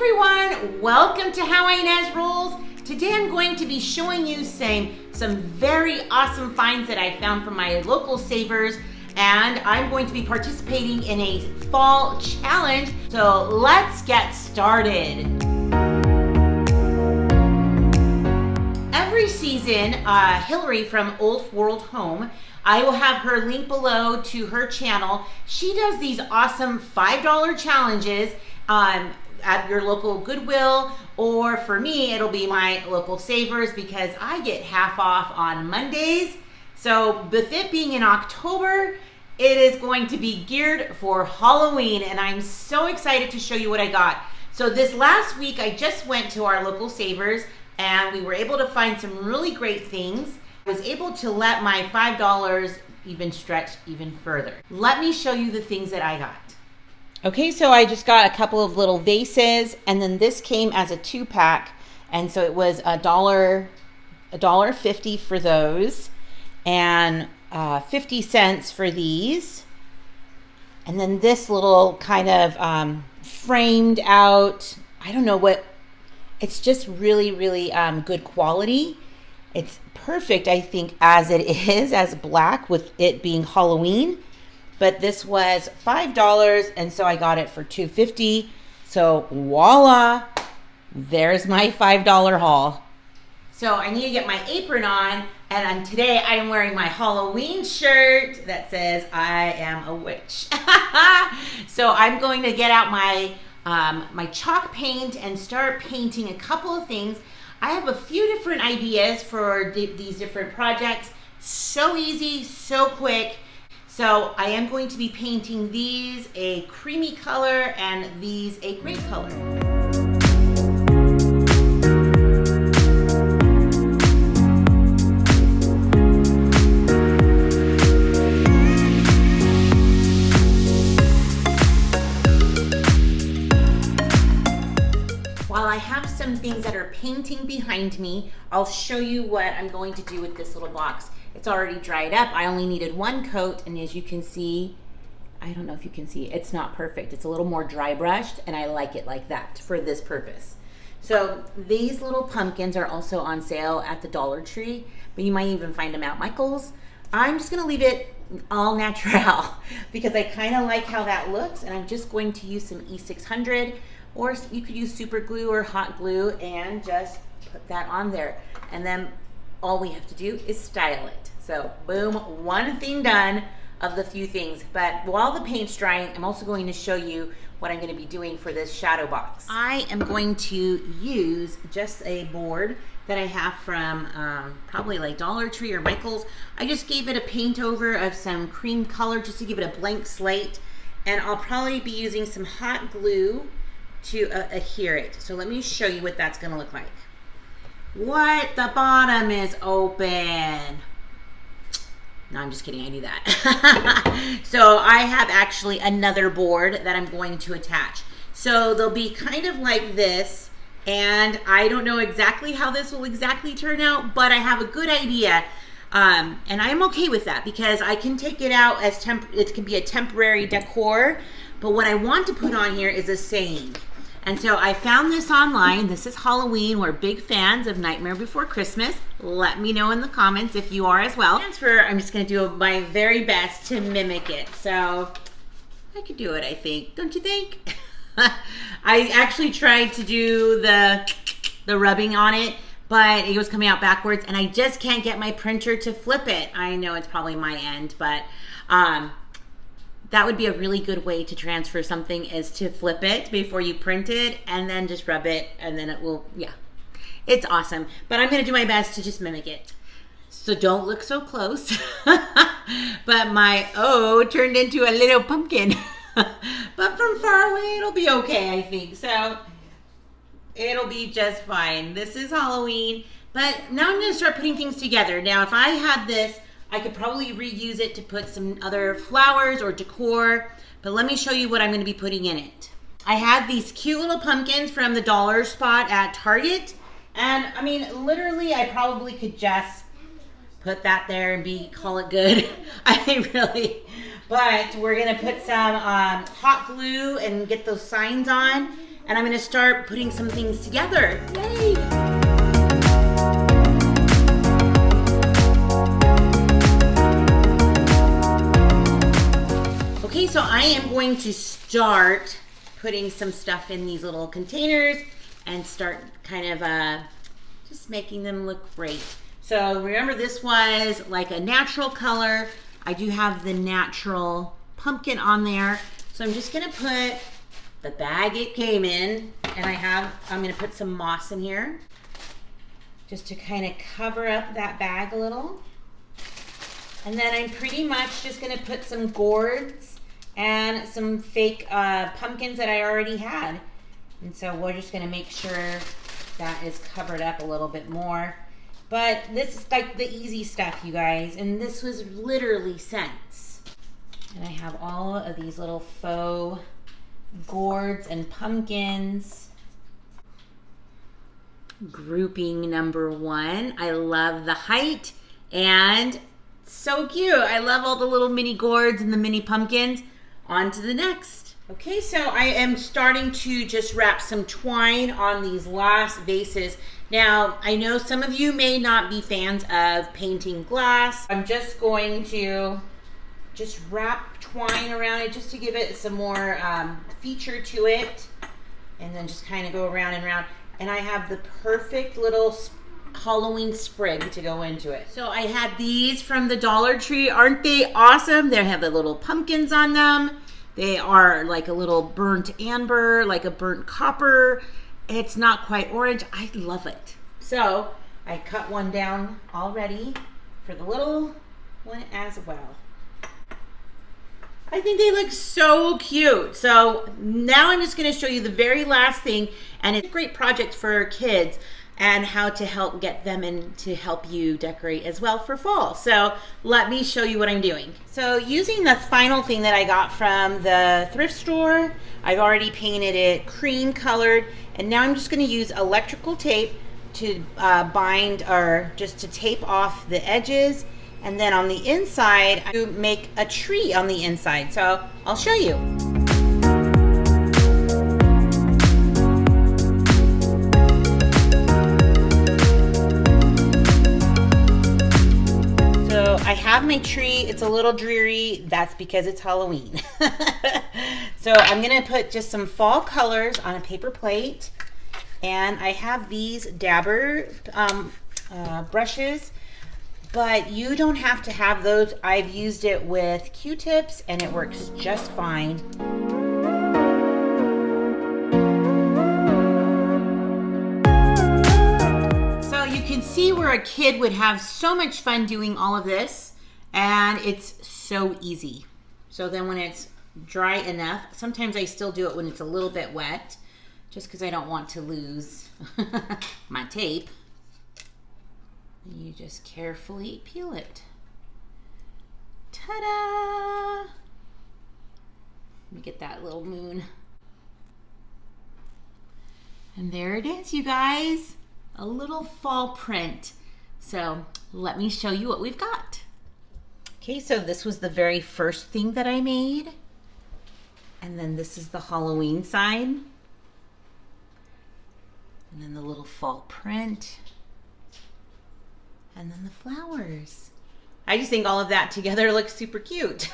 everyone, welcome to How Ines Rolls. Today I'm going to be showing you some very awesome finds that I found from my local savers, and I'm going to be participating in a fall challenge. So let's get started. Every season, Hilary from Old World Home, I will have her link below to her channel. She does these awesome $5 challenges at your local Goodwill, or for me, it'll be my local Savers because I get half off on Mondays. So with it being in October, it is going to be geared for Halloween, and I'm so excited to show you what I got. So this last week, I just went to our local Savers, and we were able to find some really great things. I was able to let my $5 even stretch even further. Let me show you the things that I got. Okay, so I just got a couple of little vases, and then this came as a 2-pack, and so it was $1.50 for those, and 50 cents for these. And then this little kind of framed out, I don't know what, it's just really good quality. It's perfect, I think, as it is, as black, with it being Halloween. But this was $5, and so I got it for $2.50. So voila, there's my $5 haul. So I need to get my apron on, and today I am wearing my Halloween shirt that says I am a witch. So I'm going to get out my my chalk paint and start painting a couple of things. I have a few different ideas for these different projects. So easy, so quick. So I am going to be painting these a creamy color and these a gray color. While I have some things that are painting behind me, I'll show you what I'm going to do with this little box. It's already dried up. I only needed one coat, and as you can see, I don't know if you can see, it's not perfect. It's a little more dry brushed, and I like it like that for this purpose. So these little pumpkins are also on sale at the Dollar Tree, but you might even find them at Michael's. I'm just gonna leave it all natural because I kind of like how that looks, and I'm just going to use some E600, or you could use super glue or hot glue and just put that on there. And then all we have to do is style it. So boom, one thing done of the few things. But while the paint's drying, I'm also going to show you what I'm gonna be doing for this shadow box. I am going to use just a board that I have from probably like Dollar Tree or Michael's. I just gave it a paint over of some cream color just to give it a blank slate. And I'll probably be using some hot glue to adhere it. So let me show you what that's gonna look like. What? The bottom is open. No, I'm just kidding, I knew that. So I have actually another board that I'm going to attach. So they'll be kind of like this, and I don't know exactly how this will exactly turn out, but I have a good idea. And I'm okay with that because I can take it out as it can be a temporary decor, but what I want to put on here is a saying. And so I found this online. This is Halloween. We're big fans of Nightmare Before Christmas. Let me know in the comments if you are as well. I'm just gonna do my very best to mimic it. So I could do it, I think. Don't you think? I actually tried to do the rubbing on it, but it was coming out backwards, and I just can't get my printer to flip it. I know it's probably my end, but that would be a really good way to transfer something, is to flip it before you print it and then just rub it, and then it will, yeah. It's awesome, but I'm gonna do my best to just mimic it. So don't look so close. But my O turned into a little pumpkin. But from far away, it'll be okay, I think. So it'll be just fine. This is Halloween, but now I'm gonna start putting things together. Now, if I had this, I could probably reuse it to put some other flowers or decor, but let me show you what I'm gonna be putting in it. I had these cute little pumpkins from the dollar spot at Target, and I mean, literally, I probably could just put that there and call it good. But we're gonna put some hot glue and get those signs on, and I'm gonna start putting some things together. Yay! Okay, so I am going to start putting some stuff in these little containers and start kind of just making them look great. So remember, this was like a natural color. I do have the natural pumpkin on there. So I'm just gonna put the bag it came in, and I'm gonna put some moss in here just to kind of cover up that bag a little. And then I'm pretty much just gonna put some gourds and some fake pumpkins that I already had. And so we're just gonna make sure that is covered up a little bit more. But this is like the easy stuff, you guys, and this was literally cents. And I have all of these little faux gourds and pumpkins. Grouping number 1. I love the height and so cute. I love all the little mini gourds and the mini pumpkins. On to the next. Okay, so I am starting to just wrap some twine on these last vases. Now, I know some of you may not be fans of painting glass. I'm just going to just wrap twine around it just to give it some more feature to it. And then just kind of go around and around. And I have the perfect little Halloween sprig to go into it. So I had these from the Dollar Tree. Aren't they awesome? They have the little pumpkins on them. They are like a little burnt amber, like a burnt copper. It's not quite orange. I love it. So I cut one down already for the little one as well. I think they look so cute. So now I'm just gonna show you the very last thing, and it's a great project for kids and how to help get them in to help you decorate as well for fall. So let me show you what I'm doing. So using the final thing that I got from the thrift store, I've already painted it cream colored, and now I'm just gonna use electrical tape to bind, or just to tape off the edges. And then on the inside, I make a tree on the inside. So I'll show you. So I have my tree. It's a little dreary. That's because it's Halloween. So I'm gonna put just some fall colors on a paper plate. And I have these dabber brushes. But you don't have to have those. I've used it with Q-tips and it works just fine. So you can see where a kid would have so much fun doing all of this, and it's so easy. So then when it's dry enough, sometimes I still do it when it's a little bit wet, just because I don't want to lose my tape. You just carefully peel it. Ta-da! Let me get that little moon. And there it is, you guys. A little fall print. So let me show you what we've got. Okay, so this was the very first thing that I made. And then this is the Halloween side. And then the little fall print. And then the flowers. I just think all of that together looks super cute.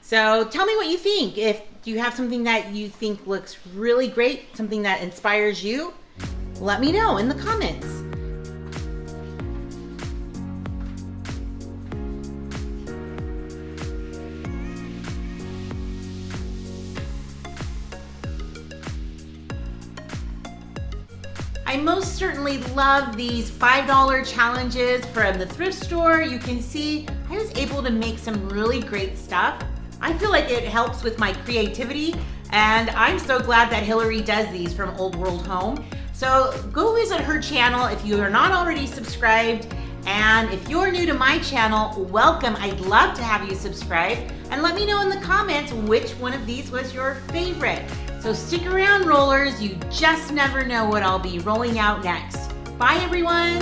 So tell me what you think. If you have something that you think looks really great, something that inspires you, let me know in the comments. I most certainly love these $5 challenges from the thrift store. You can see I was able to make some really great stuff. I feel like it helps with my creativity, and I'm so glad that Hilary does these from Old World Home. So go visit her channel if you are not already subscribed, and if you're new to my channel, welcome. I'd love to have you subscribe, and let me know in the comments which one of these was your favorite. So stick around, rollers. You just never know what I'll be rolling out next. Bye, everyone.